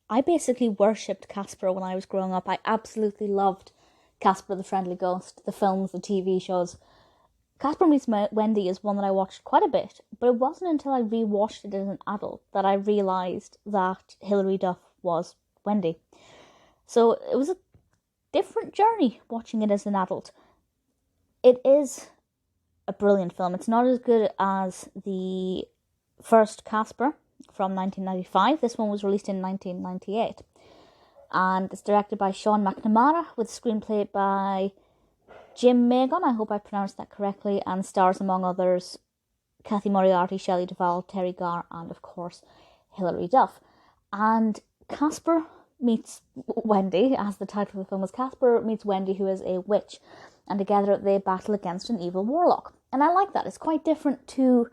I basically worshipped Casper when I was growing up. I absolutely loved Casper the Friendly Ghost, the films, the TV shows. Casper Meets Wendy is one that I watched quite a bit, but it wasn't until I rewatched it as an adult that I realised that Hilary Duff was Wendy. So it was a different journey watching it as an adult. It is a brilliant film. It's not as good as the first Casper from 1995. This one was released in 1998. And it's directed by Sean McNamara with screenplay by Jymn Magon, I hope I pronounced that correctly, and stars among others Cathy Moriarty, Shelley Duvall, Teri Garr, and of course Hilary Duff. And Casper meets Wendy, as the title of the film is. Casper meets Wendy, who is a witch, and together they battle against an evil warlock. And I like that. It's quite different to,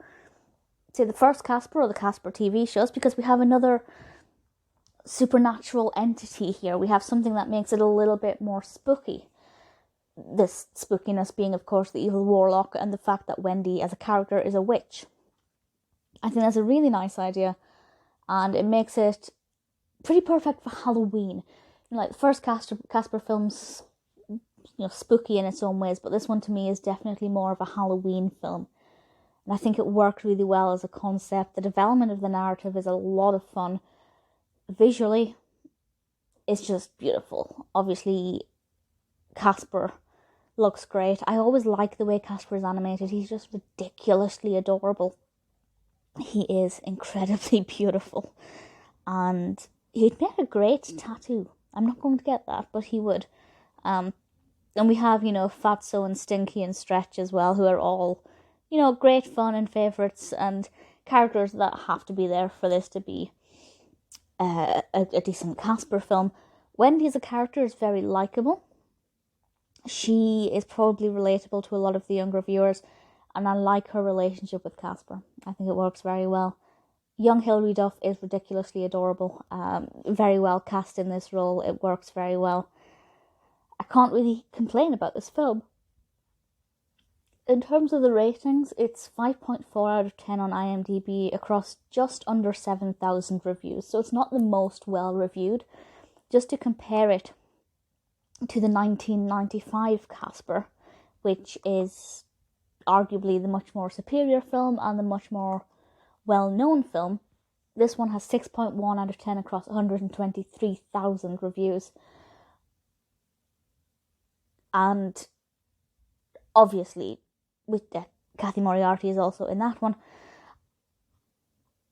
say, the first Casper or the Casper TV shows, because we have another supernatural entity here. We have something that makes it a little bit more spooky. This spookiness being, of course, the evil warlock and the fact that Wendy as a character is a witch. I think that's a really nice idea, and it makes it pretty perfect for Halloween. Like the first Casper films, spooky in its own ways, but this one to me is definitely more of a Halloween film. And I think it worked really well as a concept. The development of the narrative is a lot of fun. Visually, it's just beautiful. Obviously, Casper looks great. I always like the way Casper is animated. He's just ridiculously adorable. He is incredibly beautiful. And he'd make a great tattoo. I'm not going to get that, but he would. And we have, Fatso and Stinky and Stretch as well, who are all, great fun and favourites and characters that have to be there for this to be a decent Casper film. Wendy as a character is very likeable. She is probably relatable to a lot of the younger viewers, and I like her relationship with Casper. I think it works very well. Young Hilary Duff is ridiculously adorable, very well cast in this role. It works very well. I can't really complain about this film. In terms of the ratings, it's 5.4 out of 10 on IMDb across just under 7,000 reviews, so it's not the most well reviewed. Just to compare it to the 1995 Casper, which is arguably the much more superior film and the much more well-known film, this one has 6.1 out of 10 across 123,000 reviews. And obviously, with Cathy Moriarty is also in that one.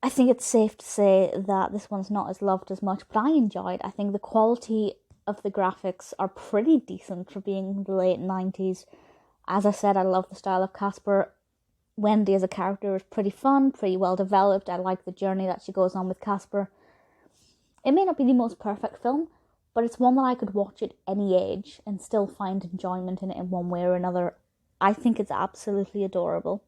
I think it's safe to say that this one's not as loved as much, but I enjoyed. I think the quality of the graphics are pretty decent for being the late 90s. As I said, I love the style of Casper. Wendy as a character is pretty fun, pretty well developed. I like the journey that she goes on with Casper. It may not be the most perfect film, but it's one that I could watch at any age and still find enjoyment in it in one way or another. I think it's absolutely adorable.